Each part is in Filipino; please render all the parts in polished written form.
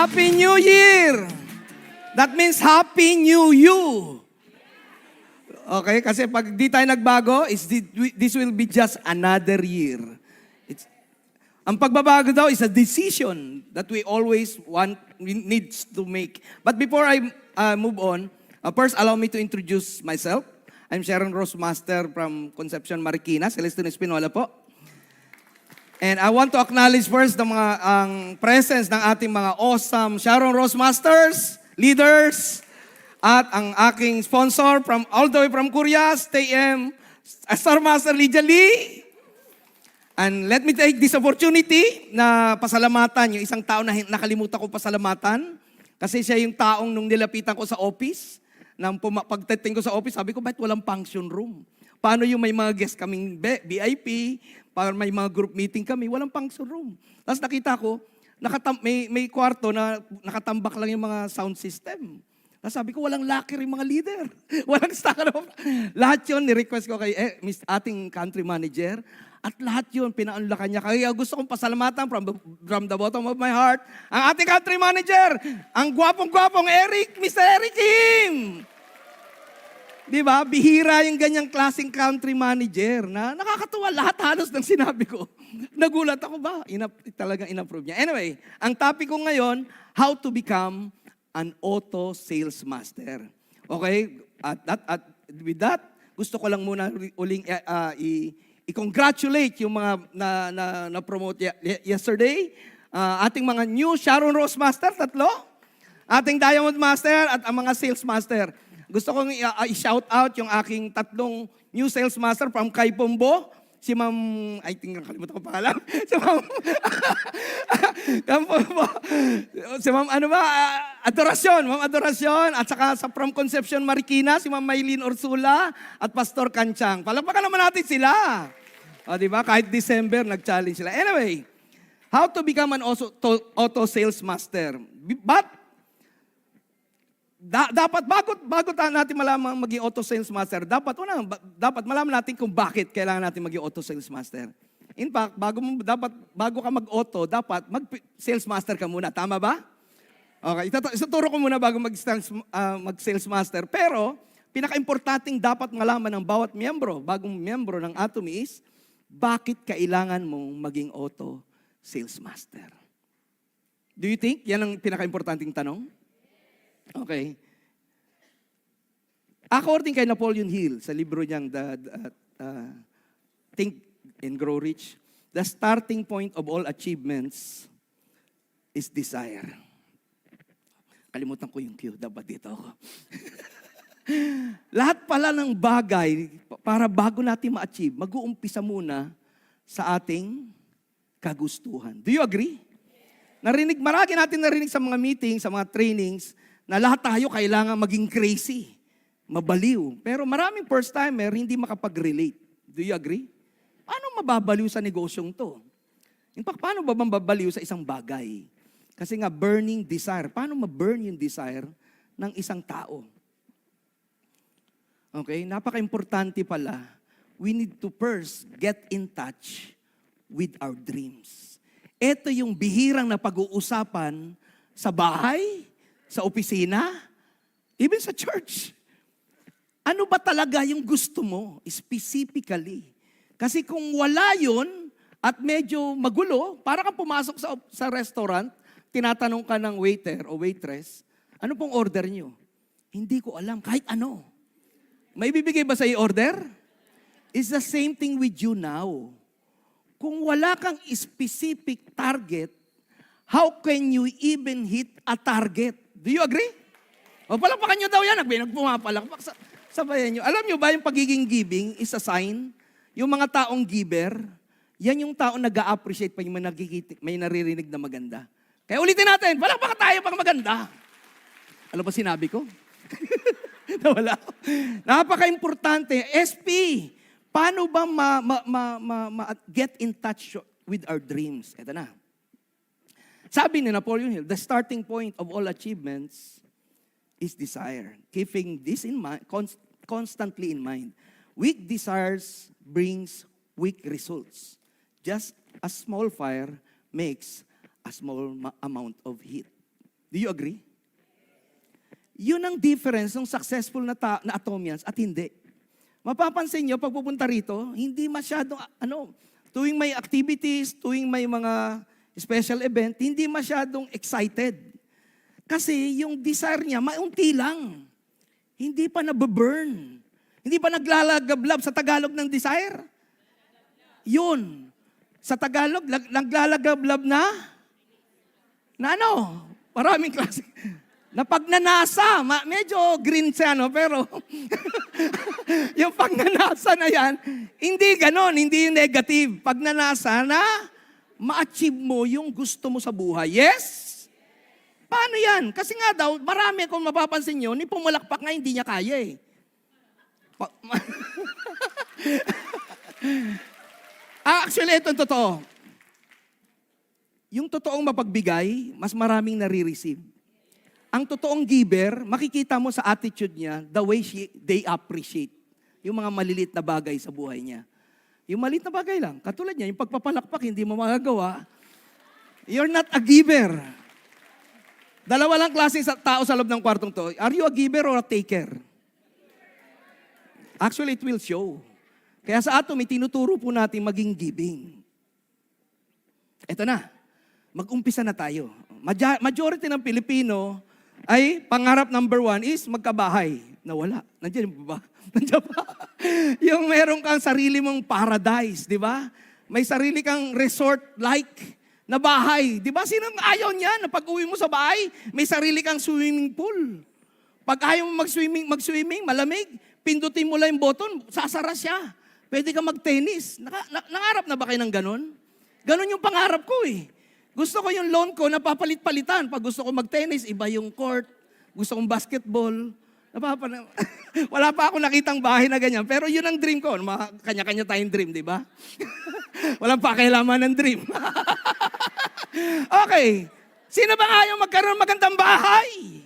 Happy New Year! That means Happy New You. Okay, kasi pag di tayo nagbago, this will be just another year. Ang pagbabago daw is a decision that we always needs to make. But before I move on, first allow me to introduce myself. I'm Sharon Rose Master from Concepcion, Marikina, Celestino Espinola po. And I want to acknowledge first ang presence ng ating mga awesome Sharon Rose Masters, leaders, at ang aking sponsor from all the way from Korea, STM, Star Master Lydia Lee. And let me take this opportunity na pasalamatan yung isang tao na nakalimutan ko pasalamatan. Kasi siya yung taong nung nilapitan ko sa office, nang pagdating ko sa office, sabi ko, bakit walang function room? Paano yung may mga guest kaming VIP, para may mga group meeting kami, walang function room. Tapos nakita ko, may kwarto na nakatambak lang yung mga sound system. Tapos sabi ko, walang locker yung mga leader. Walang stock. Lahat yun, ni-request ko kay ating country manager. At lahat yun, pinaunlakan niya. Kaya gusto kong pasalamatan from the bottom of my heart, ang ating country manager, ang gwapong-gwapong Mr. Eric Kim. Di ba? Bihira yung ganyang klaseng country manager na nakakatuwa lahat halos ng sinabi ko. Nagulat ako ba? Talagang inapprove niya. Anyway, ang topic ko ngayon, how to become an auto sales master. Okay? At with that, gusto ko lang muna uling i-congratulate yung mga na-promote yesterday. Ating mga new Sharon Rose Master, 3. Ating Diamond Master at ang mga Sales Master. Gusto kong i-shout out yung aking 3 new Sales Master from Kay Pombo. Si Ma'am, I think nakalimutan ko pangalan. Si Ma'am, si Ma'am, Adorasyon, Ma'am Adorasyon. At saka sa from Concepcion, Marikina, si Ma'am Maylene Ursula at Pastor Kanchang. Palakpakan naman natin sila. O, diba? Kahit December, nag-challenge sila. Anyway, how to become an auto sales master. But, dapat bago natin malaman maging auto sales master, dapat malaman natin kung bakit kailangan natin maging auto sales master. In fact, bago ka mag-auto, dapat mag-sales master ka muna. Tama ba? Okay, ituturo ko muna bago mag-sales master. Pero, pinaka-importanting dapat malaman ng bawat bagong miyembro ng Atomy is, bakit kailangan mong maging auto sales master? Do you think yan ang pinaka-importanting tanong? Okay. According kay Napoleon Hill, sa libro niyang Think and Grow Rich, the starting point of all achievements is desire. Kalimutan ko yung cue, dapat dito ako. Lahat pala ng bagay, para bago natin ma-achieve, mag-uumpisa muna sa ating kagustuhan. Do you agree? Marami natin narinig sa mga meetings, sa mga trainings, na lahat tayo kailangan maging crazy, mabaliw. Pero maraming first-timer hindi makapag-relate. Do you agree? Paano mababaliw sa negosyong to? In fact, paano ba mababaliw sa isang bagay? Kasi nga, burning desire. Paano ma-burn yung desire ng isang tao? Okay? Napaka-importante pala. We need to first get in touch with our dreams. Ito yung bihirang na pag-uusapan sa bahay, sa opisina, even sa church. Ano ba talaga yung gusto mo, specifically? Kasi kung wala yun, at medyo magulo, para kang pumasok sa restaurant, tinatanong ka ng waiter o waitress, ano pong order nyo? Hindi ko alam, kahit ano. May bibigay ba sa order? It's the same thing with you now. Kung wala kang specific target, how can you even hit a target? Do you agree? O palakpakan nyo daw yan. Nagpumapalakpak. Sabayan nyo. Alam nyo ba yung pagiging giving is a sign? Yung mga taong giver, yan yung taong nag-a-appreciate pag may naririnig na maganda. Kaya ulitin natin. Palakpakan tayo pag maganda. Alam ba sinabi ko? Nawala. Napaka-importante. SP, paano ba get in touch with our dreams? Ito na. Sabi ni Napoleon Hill, the starting point of all achievements is desire. Keeping this in mind, constantly in mind. Weak desires brings weak results. Just a small fire makes a small amount of heat. Do you agree? Yun ang difference ng successful na Atomians at hindi. Mapapansin nyo, pag pupunta rito, hindi masyadong, tuwing may activities, tuwing may mga special event, hindi masyadong excited. Kasi yung desire niya, maunti lang. Hindi pa nababurn. Hindi pa naglalagablab sa Tagalog ng desire. Yun. Sa Tagalog, naglalagablab na ano? Maraming klase. Na pagnanasa, medyo green siya, no? Pero yung pagnanasa na yan, hindi ganon, hindi yung negative. Pagnanasa na ma-achieve mo yung gusto mo sa buhay. Yes? Paano yan? Kasi nga daw, marami kung mapapansin nyo, ni pumalakpak nga hindi niya kaya eh. Actually, ito ang totoo. Yung totoong mapagbigay, mas maraming nare-receive. Ang totoong giver, makikita mo sa attitude niya, the way they appreciate yung mga maliliit na bagay sa buhay niya. Yung maliit na bagay lang, katulad niya, yung pagpapalakpak, hindi mo magagawa, you're not a giver. Dalawa lang klase sa tao sa loob ng kwartong to. Are you a giver or a taker? Actually, it will show. Kaya sa ato, may tinuturo po natin maging giving. Ito na, mag-umpisa na tayo. Majority ng Pilipino ay pangarap number 1 is magkabahay. Nawala. Nandiyan ba? Nandiyan ba? Yung meron kang sarili mong paradise, di ba? May sarili kang resort-like na bahay. Di ba? Sinong ayaw niyan na pag uwi mo sa bahay, may sarili kang swimming pool. Pag ayaw mo mag-swimming, malamig, pindutin mo lang yung button, sasara siya. Pwede ka mag-tennis. Nangarap na ba kayo ng ganon? Ganon yung pangarap ko eh. Gusto ko yung loan ko, napapalit-palitan. Pag gusto ko mag-tennis, iba yung court. Gusto kong basketball. Wala pa ako nakitang bahay na ganyan. Pero yun ang dream ko. Kanya-kanya tayong dream, di ba? Walang pakialaman ng dream. Okay. Sino bang ayaw magkaroon ng magandang bahay?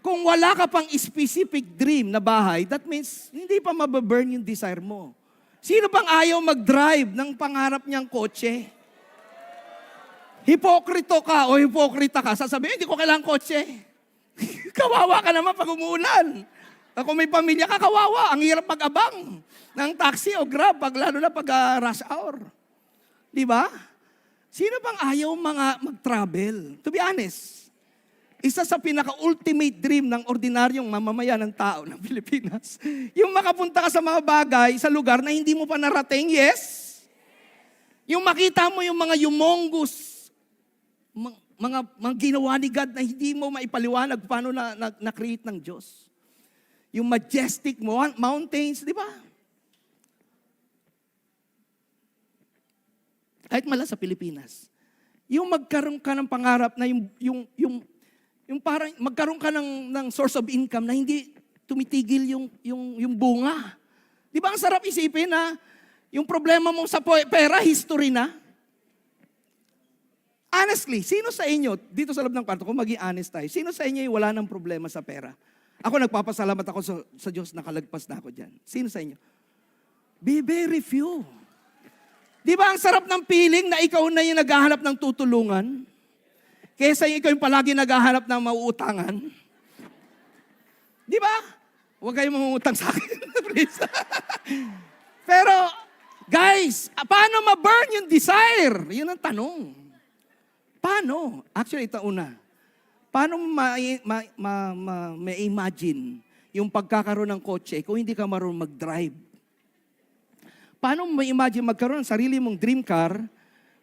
Kung wala ka pang specific dream na bahay, that means hindi pa mababurn yung desire mo. Sino bang ayaw mag-drive ng pangarap niyang kotse? Hipokrito ka o hipokrita ka, sasabihin, hindi ko kailangang kotse. Kawawa ka naman pag umuulan. Kung may pamilya ka, kawawa. Ang hirap mag-abang ng taxi o grab, lalo na pag rush hour. Di ba? Sino bang ayaw mag-travel? To be honest, isa sa pinaka-ultimate dream ng ordinaryong mamamayan ng tao ng Pilipinas, yung makapunta ka sa mga bagay, sa lugar na hindi mo pa narating, yes? Yung makita mo yung mga humongous, mga ginawa ni God na hindi mo maipaliwanag paano na-create ng Diyos. Yung majestic mountains, di ba? Kahit mala sa Pilipinas. Yung magkaroon ka ng pangarap na yung parang magkaroon ka ng source of income na hindi tumitigil yung bunga. Di ba ang sarap isipin na yung problema mo sa pera, history na? Honestly, sino sa inyo, dito sa loob ng kwarto, kung maging honest tayo, sino sa inyo yung wala ng problema sa pera? Ako nagpapasalamat ako sa Diyos, nakalagpas na ako dyan. Sino sa inyo? Be very few. Di ba ang sarap ng feeling na ikaw na yung naghahanap ng tutulungan? Kesa ikaw yung palagi naghahanap ng mauutangan. Di ba? Huwag kayong mangungutang sa akin, please. Pero, guys, paano ma-burn yung desire? Yun ang tanong. Paano? Actually, ito una. Paano ma-imagine yung pagkakaroon ng kotse kung hindi ka marunong mag-drive? Paano mo ma-imagine magkaroon ng sarili mong dream car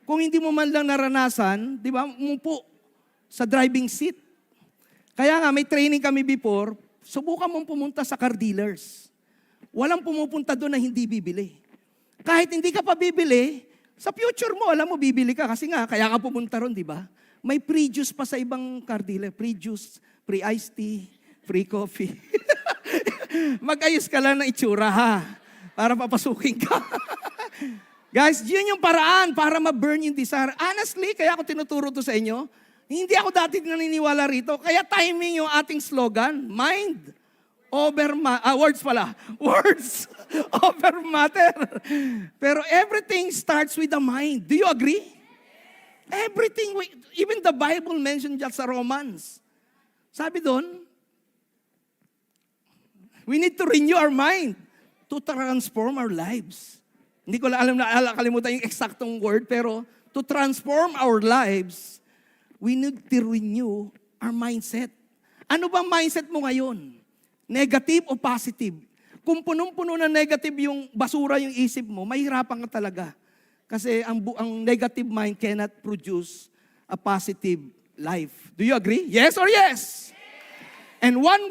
kung hindi mo man lang naranasan, di ba, umupo sa driving seat? Kaya nga, may training kami before, subukan mong pumunta sa car dealers. Walang pumupunta doon na hindi bibili. Kahit hindi ka pa bibili, sa future mo, alam mo, bibili ka. Kasi nga, kaya ka pumunta ron, di ba? May free juice pa sa ibang car dealer. Free juice, free iced tea, free coffee. Mag-ayos ka lang ng itsura, ha? Para papasukin ka. Guys, yun yung paraan para ma-burn yung desire. Honestly, kaya ako tinuturo to sa inyo. Hindi ako dati naniniwala rito. Kaya timing yung ating slogan, mind over words pala. Words over matter. Pero everything starts with the mind. Do you agree? Everything, even the Bible mentioned just sa Romans. Sabi doon, we need to renew our mind to transform our lives. Hindi ko alam na kalimutan yung eksaktong word, pero to transform our lives, we need to renew our mindset. Ano bang mindset mo ngayon? Negative o positive? Kung punong-puno na negative yung basura yung isip mo, mahirapan ka talaga. Kasi ang negative mind cannot produce a positive life. Do you agree? Yes or yes? And one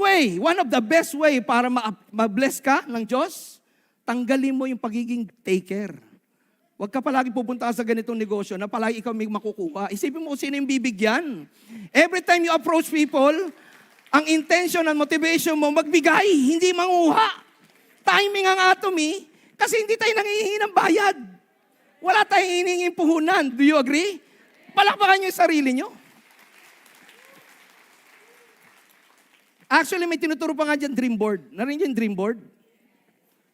of the best way para ma-bless ka ng Diyos, tanggalin mo yung pagiging taker. Huwag ka palagi pupunta sa ganitong negosyo na palagi ikaw may makukuha. Isipin mo kung sino yung bibigyan. Every time you approach people, ang intention and motivation mo magbigay, hindi manguha. Timing ang atomy, kasi hindi tayo nangihingi ng bayad. Wala tayong hinihinging puhunan. Do you agree? Palakpakan niyo yung sarili niyo. Actually, may tinuturo pa nga dyan dream board. Narinig yung dream board?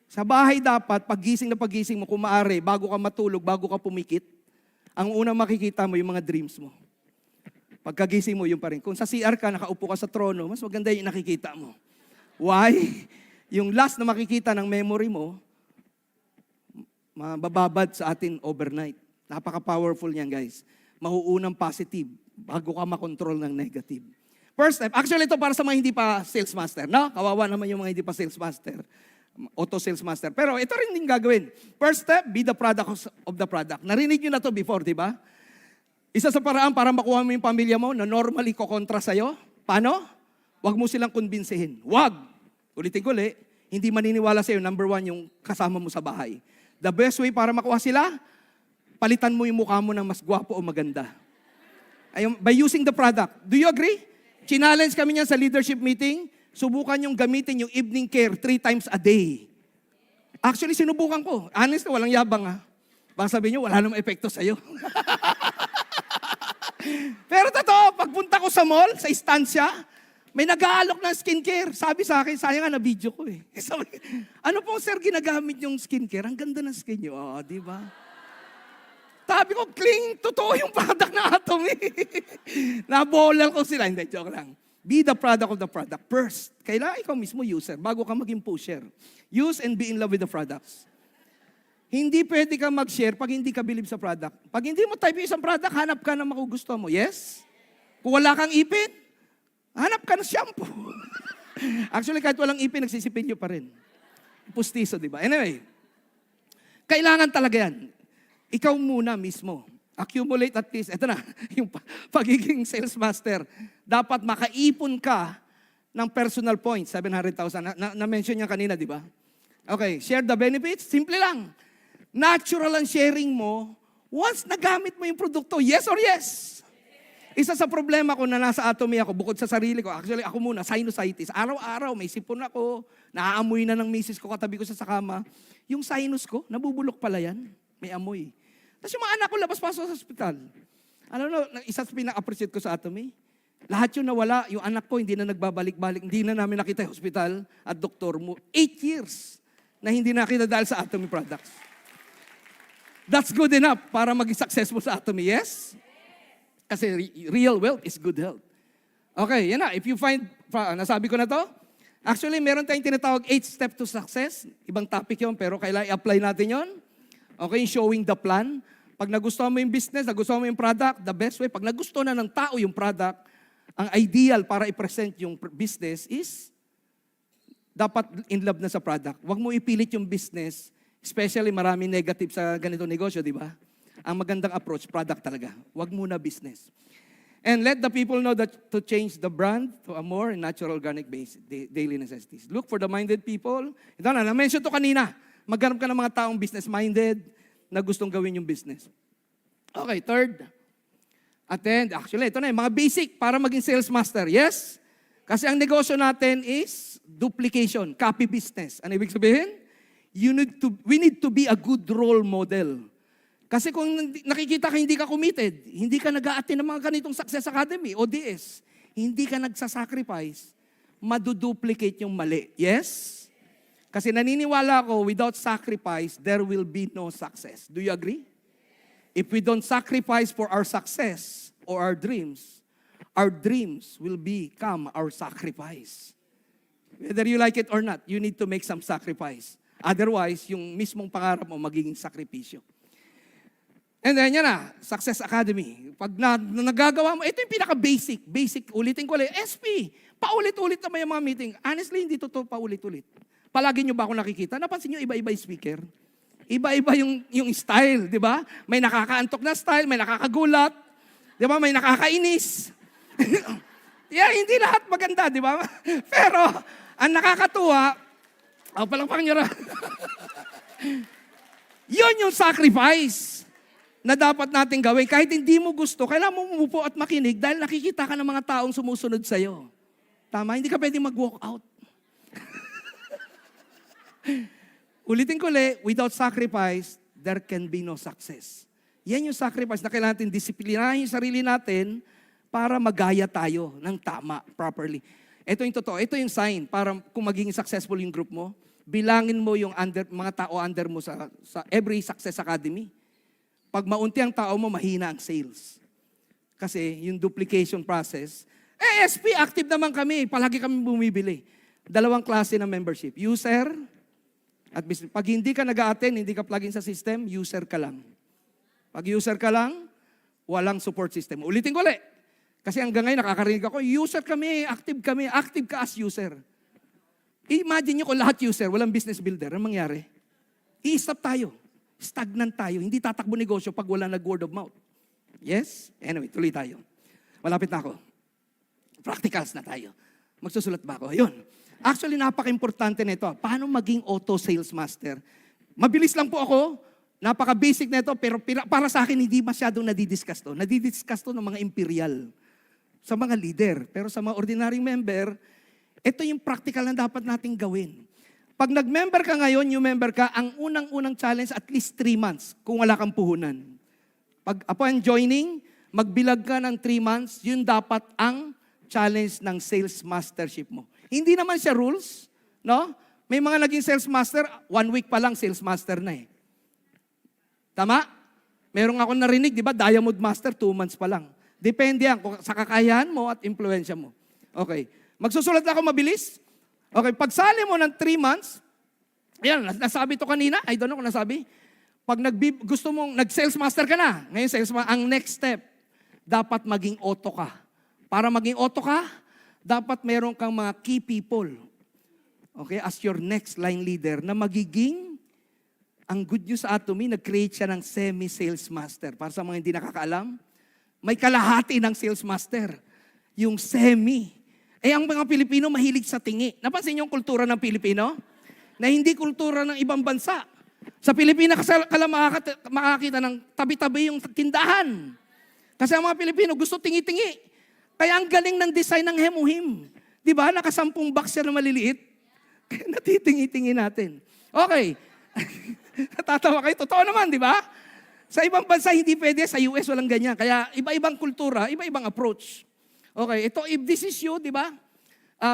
Sa bahay dapat, pagising mo, kung maaari, bago ka matulog, bago ka pumikit, ang unang makikita mo yung mga dreams mo. Pagkagising mo, yun pa rin. Kung sa CR ka, nakaupo ka sa trono, mas maganda yung nakikita mo. Why? Yung last na makikita ng memory mo, mabababad sa atin overnight. Napaka-powerful niyan, guys. Mahuunang positive bago ka makontrol ng negative. First step, actually ito para sa mga hindi pa sales master, no? Kawawa naman yung mga hindi pa sales master, auto sales master. Pero ito rin din gagawin. First step, be the product of the product. Narinig nyo na to before, di ba? Isa sa paraan para makuha mo yung pamilya mo na normally kokontra sa'yo. Paano? Huwag mo silang kumbinsihin. Huwag! Ulitin ko ulit, hindi maniniwala sa'yo, number one, yung kasama mo sa bahay. The best way para makuha sila, palitan mo yung mukha mo ng mas gwapo o maganda. By using the product. Do you agree? Challenge kami niyan sa leadership meeting, subukan yung gamitin yung evening care 3 times a day. Actually, sinubukan ko. Honestly, walang yabang ha. Baka sabihin nyo, wala namang epekto sa'yo. Pero totoo, pagpunta ko sa mall, sa istansya, may nag-aalok ng skincare. Sabi sa akin, sayang nga na video ko eh. Sabi, ano pong sir ginagamit yung skincare? Ang ganda ng skin nyo. Oo, di ba? Sabi ko, cling, totoo yung product na Atomy. Nabolan ko sila. Hindi, joke lang. Be the product of the product first. Kailangan ikaw mismo user, bago ka maging pusher. Use and be in love with the products. Hindi pwede ka mag-share pag hindi ka believe sa product. Pag hindi mo type yung isang product, hanap ka ng makugusto mo. Yes? Kung wala kang ipin, hanap ka ng shampoo. Actually, kahit walang ipin, nagsisipin nyo pa rin. Pustiso, di ba? Anyway, kailangan talaga yan. Ikaw muna mismo. Accumulate at least, eto na, yung pagiging sales master. Dapat makaipon ka ng personal points, 700,000. Na-mention niya kanina, di ba? Okay, share the benefits. Simple lang. Natural ang sharing mo once nagamit mo yung produkto. Yes or yes? Isa sa problema ko na nasa Atomy ako, bukod sa sarili ko, actually ako muna, sinusitis. Araw-araw, may sipon ako, naaamoy na ng misis ko, katabi ko sa kama. Yung sinus ko, nabubulok pala yan. May amoy. Tapos yung mga anak ko labas-pasok sa ospital. Alam mo, isa sa pinaka-appreciate ko sa Atomy, lahat yun nawala, yung anak ko hindi na nagbabalik-balik, hindi na namin nakita yung hospital at doktor mo. 8 years na hindi nakita dahil sa Atomy products. That's good enough para maging successful sa Atomy, yes? Kasi real wealth is good health. Okay, yan na. If you find, nasabi ko na to, actually meron tayong tinatawag 8 steps to success. Ibang topic yun, pero kailangan i-apply natin yon. Okay, showing the plan. Pag nagustuhan mo yung business, nagustuhan mo yung product, the best way, pag nagustuhan na ng tao yung product, ang ideal para i-present yung business is dapat in love na sa product. Huwag mo ipilit yung business, especially maraming negative sa ganitong negosyo, di ba? Ang magandang approach, product talaga. Huwag muna business. And let the people know that to change the brand to a more natural, organic-based daily necessities. Look for the minded people. Ito na, na-mention to kanina. Maghanap ka ng mga taong business-minded na gustong gawin yung business. Okay, third. Attend. Actually, ito na yung mga basic para maging sales master. Yes? Kasi ang negosyo natin is duplication, copy business. Ano ibig sabihin? We need to be a good role model. Kasi kung nakikita ka hindi ka committed, hindi ka nag-a-attend ng mga ganitong Success Academy, ODS, hindi ka nagsasacrifice, maduduplicate yung mali. Yes? Kasi naniniwala ako, without sacrifice, there will be no success. Do you agree? If we don't sacrifice for our success or our dreams will become our sacrifice. Whether you like it or not, you need to make some sacrifice. Otherwise, yung mismong pangarap mo magiging sakripisyo. And then, yan na, Success Academy. Pag nagagawa mo, ito yung pinaka-basic. Ulitin ko ulit. SP, paulit-ulit naman yung mga meeting. Honestly, hindi totoo paulit-ulit. Palagi nyo ba ako nakikita? Napansin nyo, iba-iba yung speaker. Iba-iba yung style, di ba? May nakakaantok na style, may nakakagulat. Di ba? May nakakainis. Yeah, hindi lahat maganda, di ba? Pero, ang nakakatuwa, palakpakan nyo rin. Yun yung sacrifice na dapat natin gawin. Kahit hindi mo gusto, kailangan mo umupo at makinig dahil nakikita ka ng mga taong sumusunod sa'yo. Tama? Hindi ka pwedeng mag-walk out. Ulitin ko ulit, without sacrifice, there can be no success. Yan yung sacrifice na kailangan natin disiplinahin yung sarili natin para magaya tayo ng tama, properly. Ito yung totoo. Ito yung sign para kung magiging successful yung group mo. Bilangin mo yung mga tao under mo sa every Success Academy. Pag maunti ang tao mo, mahina ang sales. Kasi yung duplication process, SP, active naman kami. Palagi kami bumibili. 2 klase ng membership. User at business. Pag hindi ka nag-a-attend, hindi ka plug-in sa system, user ka lang. Pag user ka lang, walang support system. Ulitin ko ulit. Kasi hanggang ngayon nakakarinig ako, user kami, active ka as user. Imagine nyo kung lahat user, walang business builder, ang mangyari? I-stop tayo. Stagnant tayo. Hindi tatakbo negosyo pag wala nag-word of mouth. Yes? Anyway, tuloy tayo. Malapit na ako. Practicals na tayo. Magsusulat ba ako? Ayun. Actually, napaka-importante nito. Paano maging auto sales master? Mabilis lang po ako. Napaka-basic nito, pero para sa akin, hindi masyadong nadidiscuss to. Nadidiscuss to ng mga imperial. Sa mga leader. Pero sa mga ordinary member, ito yung practical na dapat nating gawin. Pag nag-member ka ngayon, new member ka, ang unang-unang challenge at least 3 months kung wala kang puhunan. Pag upon joining, magbilag ka ng 3 months, yun dapat ang challenge ng sales mastership mo. Hindi naman siya rules, no? May mga naging sales master, 1 week pa lang sales master na eh. Tama? Meron ako narinig, di ba? Diamond master, 2 months pa lang. Depende yan sa kakayahan mo at impluensya mo. Okay. Magsusulat ako mabilis. Okay. Pagsali mo ng 3 months, ayan, nasabi to kanina. I don't know kung nasabi. Pag gusto mong, nag-sales master ka na. Ngayon, ang next step, dapat maging auto ka. Para maging auto ka, dapat meron kang mga key people. Okay. As your next line leader na magiging, ang good news sa Atomy, nag-create siya ng semi-sales master. Para sa mga hindi nakakaalam, may kalahati ng sales master. Yung semi. Ang mga Pilipino mahilig sa tingi. Napansin niyo yung kultura ng Pilipino? Na hindi kultura ng ibang bansa. Sa Pilipinas ka lang makakita ng tabi-tabi yung tindahan. Kasi ang mga Pilipino gusto tingi-tingi. Kaya ang galing ng design ng Hemuhim. Di ba? Nakasampung box siya na maliliit. Natitingi-tingi natin. Okay. Natatawa kayo. Totoo naman, di ba? Sa ibang bansa, hindi pwede. Sa US, walang ganyan. Kaya iba-ibang kultura, iba-ibang approach. Okay, ito, if this is you, di ba?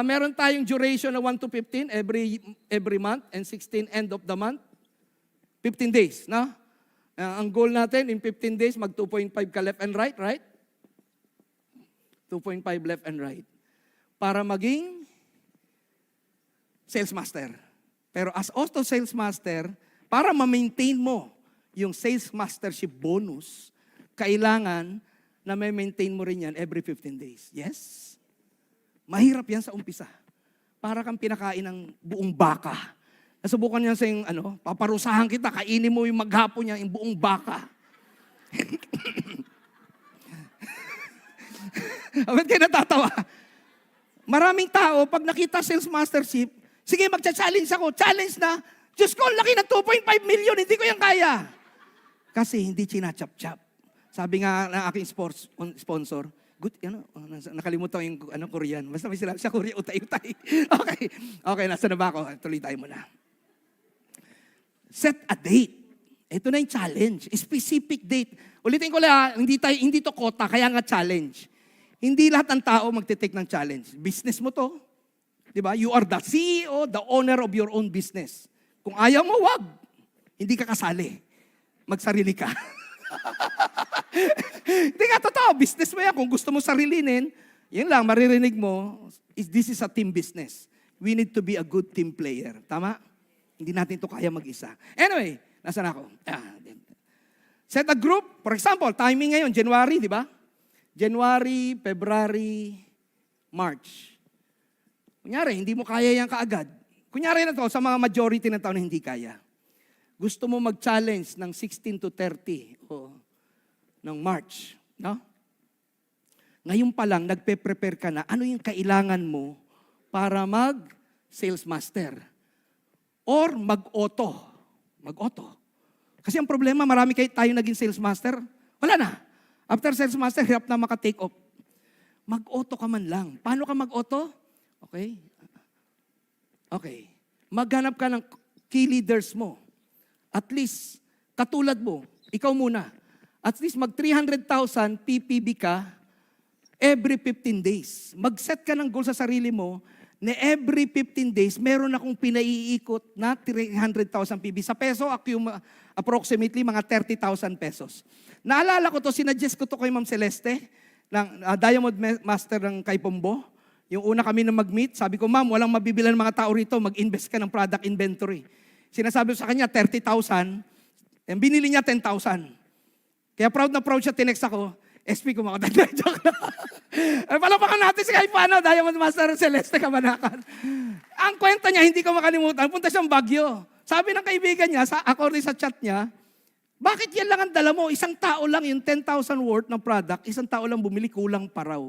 Meron tayong duration na 1 to 15 every month and 16 end of the month. 15 days, no? Ang goal natin, in 15 days, mag 2.5 ka left and right, right? 2.5 left and right. Para maging sales master. Pero as auto sales master, para ma-maintain mo yung sales mastership bonus, kailangan na may maintain mo rin yan every 15 days. Yes? Mahirap yan sa umpisa. Para kang pinakain ng buong baka. Nasubukan niya sa yung, paparusahan kita, kainin mo yung maghapon niya, yung buong baka. Bakit kayo natatawa? Maraming tao, pag nakita sales mastership, sige, magcha-challenge ako. Challenge na, Diyos ko, laki na 2.5 million, hindi ko yan kaya. Kasi hindi chinachap-chap. Sabi nga ng aking sponsor, good, nakalimutan ko yung Korean. Basta may sila, sa Korea, utay-utay. Okay, nasa na ba ako? Tuloy tayo muna. Set a date. Ito na yung challenge. Specific date. Ulitin ko lang, hindi to quota, kaya nga challenge. Hindi lahat ng tao magte-take ng challenge. Business mo to. Diba? You are the CEO, the owner of your own business. Kung ayaw mo, wag. Hindi ka kasali. Magsarili ka. Hindi nga, totoo. Business mo yan. Kung gusto mo sarilinin, yun lang, maririnig mo, this is a team business. We need to be a good team player. Tama? Hindi natin ito kaya mag-isa. Anyway, nasaan ako? Set a group. For example, timing ngayon, January, di ba? January, February, March. Kunyari, hindi mo kaya yan kaagad. Kunyari na to, sa mga majority ng tao na hindi kaya. Gusto mo mag-challenge ng 16 to 30 o ng March. No? Ngayon pa lang, nagpe-prepare ka na, ano yung kailangan mo para mag-sales master? Or mag-auto. Mag-auto. Kasi ang problema, marami tayo naging sales master. Wala na. After sales master, hirap na maka-take off. Mag-auto ka man lang. Paano ka mag-auto? Okay. Okay. Maghanap ka ng key leaders mo. At least, katulad mo, ikaw muna. At least mag 300,000 PPB ka every 15 days. Mag-set ka ng goal sa sarili mo na every 15 days, meron akong pinaiikot na 300,000 PB. Sa peso, approximately mga 30,000 pesos. Naalala ko to, sinuggest ko to kay Ma'am Celeste, ng Diamond Master ng Kaipombo. Yung una kami na mag-meet, sabi ko, Ma'am, walang mabibilan mga tao rito, mag-invest ka ng product inventory. Sinasabi ko sa kanya, 30,000, and binili niya 10,000. Kaya proud na proud siya, tinext ako, SP ko makatanda. Joke lang. Palapakan natin si Kaipano, Diamond Master Celeste Kabanakan. Ang kwenta niya, hindi ko makalimutan, punta siyang Baguio. Sabi ng kaibigan niya, according sa chat niya, bakit yan lang ang dala mo? Isang tao lang, yung 10,000 worth ng product, isang tao lang bumili, kulang pa raw.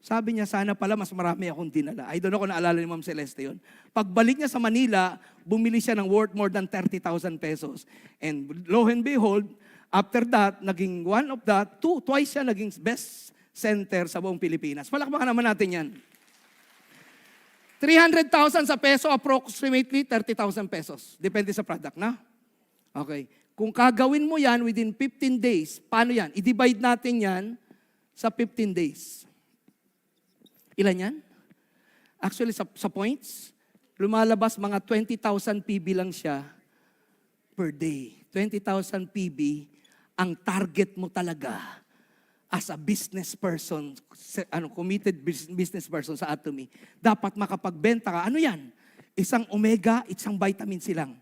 Sabi niya, sana pala mas marami akong dinala. I don't know kung naalala ni Ma'am Celeste yun. Pagbalik niya sa Manila, bumili siya ng worth more than 30,000 pesos. And lo and behold, after that, naging one of the twice siya naging best center sa buong Pilipinas. Palakpakan naman natin yan. 300,000 sa peso, approximately 30,000 pesos. Depende sa product, na? Okay. Kung kagawin mo yan within 15 days, paano yan? I-divide natin yan sa 15 days. Ilan yan? Actually, sa points, lumalabas mga 20,000 PB lang siya per day. 20,000 PB, ang target mo talaga as a business person, committed business person sa Atomy, dapat makapagbenta ka. Ano yan? Isang omega, isang vitamin silang.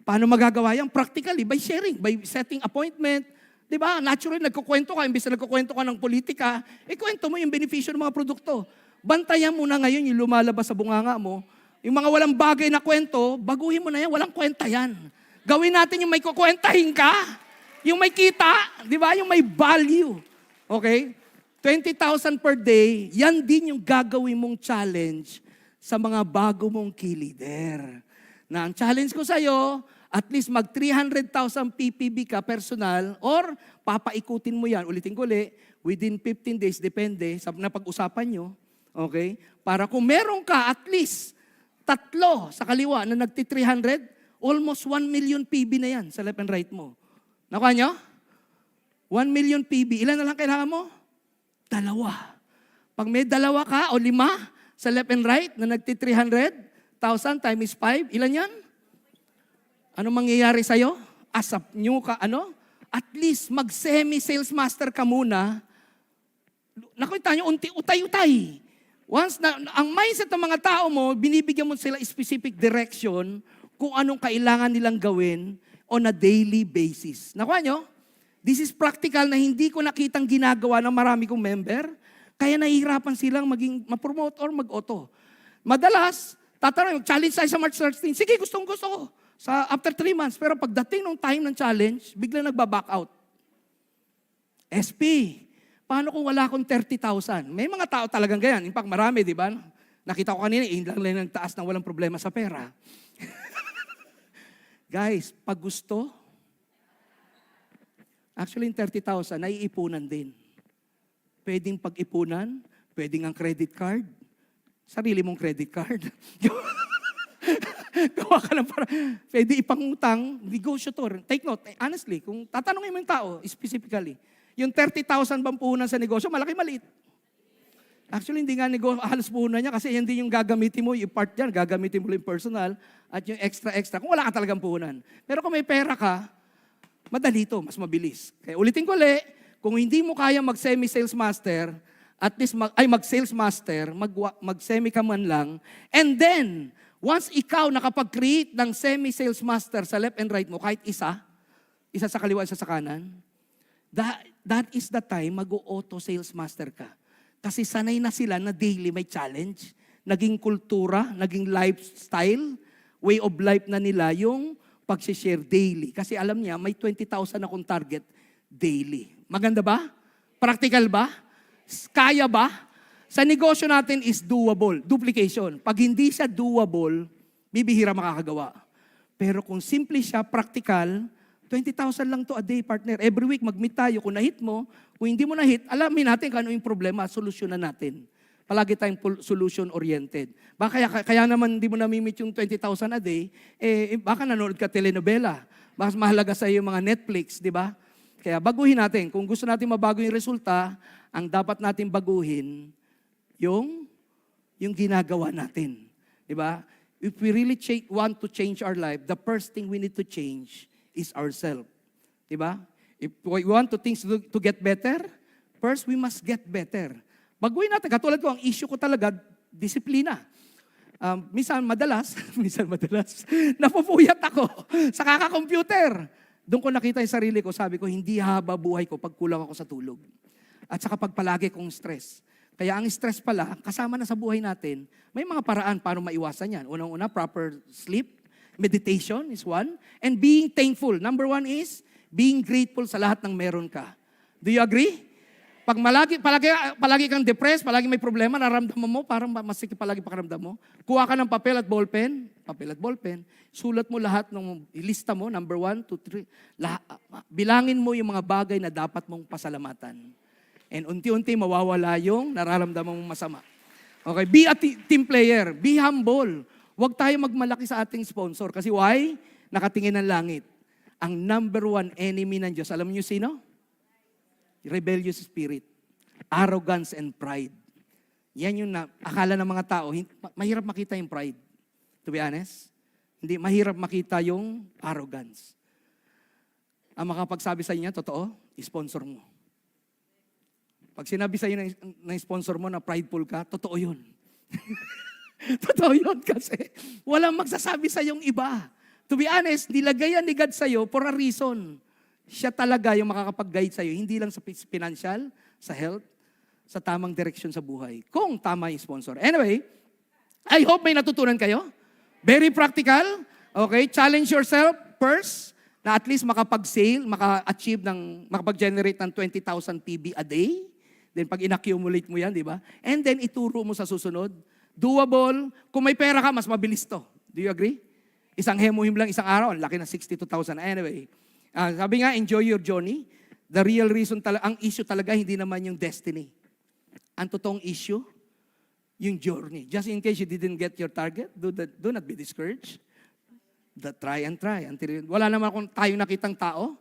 Paano magagawa yan? Practically, by sharing, by setting appointment. Diba? Naturally, nagkukwento ka, imbis na nagkukwento ka ng politika, ikwento mo yung beneficyo ng mga produkto. Bantayan mo na ngayon yung lumalabas sa bunganga mo. Yung mga walang bagay na kwento, baguhin mo na yan, walang kwenta yan. Gawin natin yung may kukwentahin ka, yung may kita, di ba? Yung may value. Okay? 20,000 per day, yan din yung gagawin mong challenge sa mga bago mong key leader. Na ang challenge ko sa'yo, at least mag 300,000 PPB ka personal or papaikutin mo yan, ulitin ko ulit, within 15 days, depende sa napag-usapan nyo. Okay? Para kung meron ka at least 3 sa kaliwa na nagti 300, almost 1 million PB na yan sa left and right mo. Nakuha nyo? 1 million PB. Ilan na lang kailangan mo? 2. Pag may 2 ka o 5 sa left and right na nagti 300,000 times 5, ilan yan? Ano mangyayari sa'yo? As a new ka, at least mag-semi-sales master ka muna. Nakita nyo, utay-utay. Once na, ang mindset ng mga tao mo, binibigyan mo sila specific direction kung anong kailangan nilang gawin on a daily basis. Nakuha nyo? This is practical na hindi ko nakitang ginagawa ng marami kong member, kaya nahihirapan silang ma-promote or mag-auto. Madalas, tatanong, challenge tayo sa March 13. Sige, gustong-gusto ko. After 3 months. Pero pagdating ng time ng challenge, bigla nagba-back out. SP, paano kung wala akong 30,000? May mga tao talagang ganyan. In fact, marami, di ba? Nakita ko kanina, lang nagtaas na walang problema sa pera. Guys, pag gusto, actually yung 30,000, naiipunan din. Pwedeng pag-ipunan, pwedeng ang credit card, sarili mong credit card. Gawa ka lang para, pwede ipangutang, negotiator. Take note, honestly, kung tatanungin mo yung tao, specifically, yung 30,000 bang puhunan sa negosyo, malaki-maliit. Actually, hindi nga halos puhunan niya kasi hindi yung gagamitin mo, yung part yan, gagamitin mo yung personal at yung extra-extra, kung wala ka talagang puhunan. Pero kung may pera ka, madali ito, mas mabilis. Kaya ulitin ko ulit, kung hindi mo kaya mag-semi-sales master, at least mag-sales master, mag-semi ka man lang, and then, once ikaw nakapag-create ng semi-sales master sa left and right mo, kahit isa sa kaliwa, isa sa kanan, that is the time mag-auto sales master ka. Kasi sanay na sila na daily may challenge, naging kultura, naging lifestyle, way of life na nila yung pag-share daily. Kasi alam niya, may 20,000 akong target daily. Maganda ba? Practical ba? Kaya ba? Sa negosyo natin is doable, duplication. Pag hindi siya doable, bibihira makakagawa. Pero kung simple siya, practical, 20,000 lang to a day, partner. Every week, mag-meet tayo. Kung na-hit mo, kung hindi mo na-hit, alamin natin kung ano yung problema, solusyonan natin. Palagi tayong solution-oriented. Kaya naman hindi mo namimit yung 20,000 a day, baka nanonood ka telenovela. Mas mahalaga sa iyo yung mga Netflix, di ba? Kaya baguhin natin. Kung gusto natin mabago yung resulta, ang dapat natin baguhin, yung ginagawa natin. Di ba? If we really want to change our life, the first thing we need to change is ourselves. Di ba? If we want things to get better, first we must get better. Baguhin natin. Katulad ko, ang issue ko talaga, disiplina. Minsan madalas, napupuyat ako sa kaka-computer. Doon ko nakita yung sarili ko, sabi ko, hindi haba buhay ko pag kulang ako sa tulog. At saka pag palagi kong stress. Kaya ang stress pala, kasama na sa buhay natin, may mga paraan para maiwasan yan. Unang-una, proper sleep, meditation is one, and being thankful. Number one is, being grateful sa lahat ng meron ka. Do you agree? Pag palagi kang depressed, palagi may problema, naramdaman mo, parang masikip palagi pakiramdam mo. Kuha ka ng papel at ballpen, sulat mo lahat ng lista mo, number 1, 2, 3. Bilangin mo yung mga bagay na dapat mong pasalamatan. And unti-unti mawawala yung nararamdaman mong masama. Okay, be a team player, be humble. Huwag tayo magmalaki sa ating sponsor. Kasi why? Nakatingin ng langit. Ang number 1 enemy ng Diyos, alam niyo sino? Rebellious spirit, arrogance and pride. Yan yung akala ng mga tao, mahirap makita yung pride. To be honest, hindi mahirap makita yung arrogance. Ang makapagsabi sa inyo, totoo, sponsor mo. Pag sinabi sa inyo ng sponsor mo na prideful ka, totoo yun. Totoo yun kasi walang magsasabi sa yung iba. To be honest, nilagay yan ni God sa'yo for a reason. Siya talaga yung makakapag-guide sa'yo, hindi lang sa financial, sa health, sa tamang direksyon sa buhay. Kung tama yung sponsor. Anyway, I hope may natutunan kayo. Very practical. Okay, challenge yourself first na at least makapag-sale, makapag-generate ng 20,000 PB a day. Then pag in-accumulate mo yan, di ba? And then ituro mo sa susunod. Doable. Kung may pera ka, mas mabilis to. Do you agree? Isang hemuhim lang, isang araw, ang laki na 62,000. Anyway, sabi nga, enjoy your journey. The real reason, ang issue talaga, hindi naman yung destiny. Ang totoong issue, yung journey. Just in case you didn't get your target, do not be discouraged. Try and try. Wala naman akong tayong nakitang tao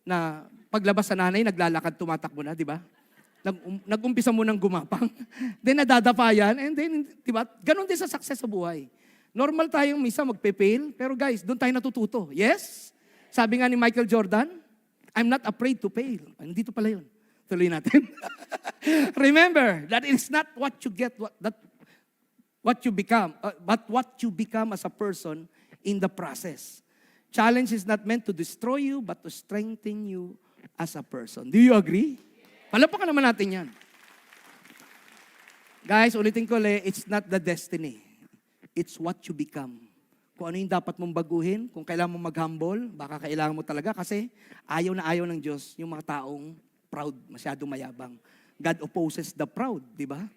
na paglabas sa nanay, naglalakad, tumatakbo na, di ba? Nag-umpisa mo nang gumapang. Then nadadapa yan, and then, di ba? Ganon din sa success sa buhay. Normal tayong misa magpe-fail, pero guys, doon tayo natututo. Yes? Sabi nga ni Michael Jordan, I'm not afraid to fail. Dito pala yun. Tuloy natin. Remember, that is not what you get, what you become, but what you become as a person in the process. Challenge is not meant to destroy you, but to strengthen you as a person. Do you agree? Palapakan naman natin yan. Guys, ulitin ko it's not the destiny. It's what you become. Kung ano yung dapat mong baguhin, kung kailangan mo mag-humble, baka kailangan mo talaga kasi ayaw na ayaw ng Diyos yung mga taong proud, masyadong mayabang. God opposes the proud, di ba?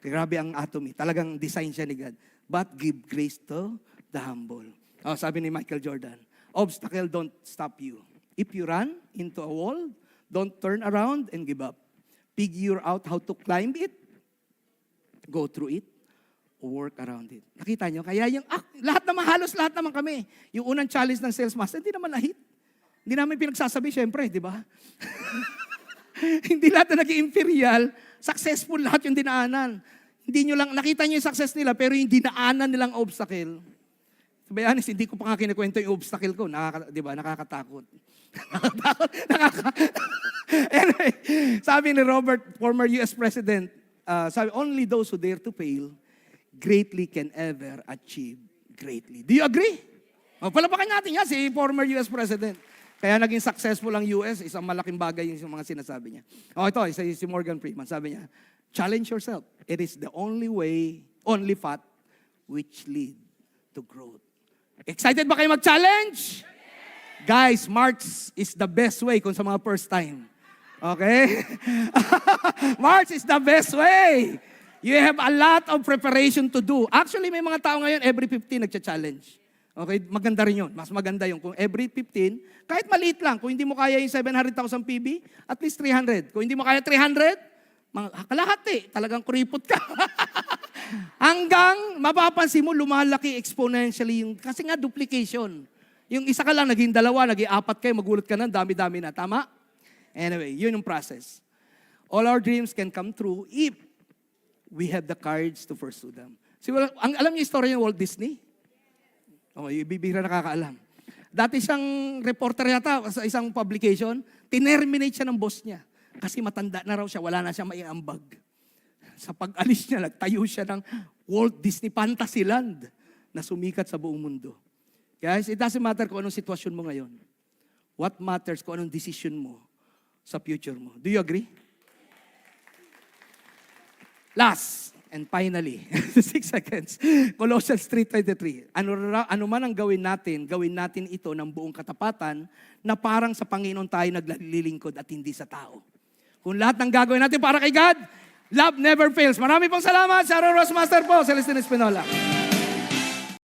Grabe ang atomy. Talagang design siya ni God. But give grace to the humble. Oh, sabi ni Michael Jordan, obstacle don't stop you. If you run into a wall, don't turn around and give up. Figure out how to climb it, go through it, work around it. Nakita nyo? Kaya yung, halos lahat naman kami. Yung unang challenge ng sales master, hindi naman na-hit. Hindi namin pinagsasabi, syempre, di ba? Hindi lahat na naging imperial, successful lahat yung dinaanan. Hindi nyo lang, nakita nyo yung success nila, pero yung dinaanan nilang obstacle. To be honest, hindi ko pa nga kinikwento yung obstacle ko. Di ba? Nakakatakot. Anyway, sabi ni Robert, former US President, sabi, only those who dare to fail greatly can ever achieve greatly. Do you agree? O, palapakan natin yan, si former US President. Kaya naging successful ang US, isang malaking bagay yung mga sinasabi niya. O ito, si Morgan Freeman, sabi niya, challenge yourself. It is the only way, only path, which lead to growth. Excited ba kayo mag-challenge? Guys, March is the best way kung sa mga first time. Okay? March is the best way. You have a lot of preparation to do. Actually, may mga tao ngayon, every 15 nagcha-challenge. Okay? Maganda rin yun. Mas maganda yun. Kung every 15, kahit maliit lang. Kung hindi mo kaya yung 700,000 PB, at least 300. Kung hindi mo kaya 300, kalahati. Talagang kuripot ka. Hanggang mapapansin mo, lumalaki exponentially yung, kasi nga duplication. Yung isa ka lang, naging dalawa, naging apat kayo, magulat ka na, dami-dami na. Tama? Anyway, yun yung process. All our dreams can come true if we have the courage to pursue them. Alam niyo yung story ng Walt Disney? Oh, bibihira nakakaalam. Dati siyang reporter yata sa isang publication, tinerminate siya ng boss niya. Kasi matanda na raw siya, wala na siya maiambag. Sa pag-alis niya, nagtayo siya ng Walt Disney Fantasyland na sumikat sa buong mundo. Guys, it doesn't matter kung anong sitwasyon mo ngayon. What matters kung anong decision mo sa future mo. Do you agree? Last and finally, 6 seconds. Colossians 3:23. Ano man ang gawin natin ito ng buong katapatan na parang sa Panginoon tayo naglilingkod at hindi sa tao. Kung lahat ng gagawin natin para kay God, love never fails. Marami pong salamat. Sharon Ross Master po, Celestine Espinola.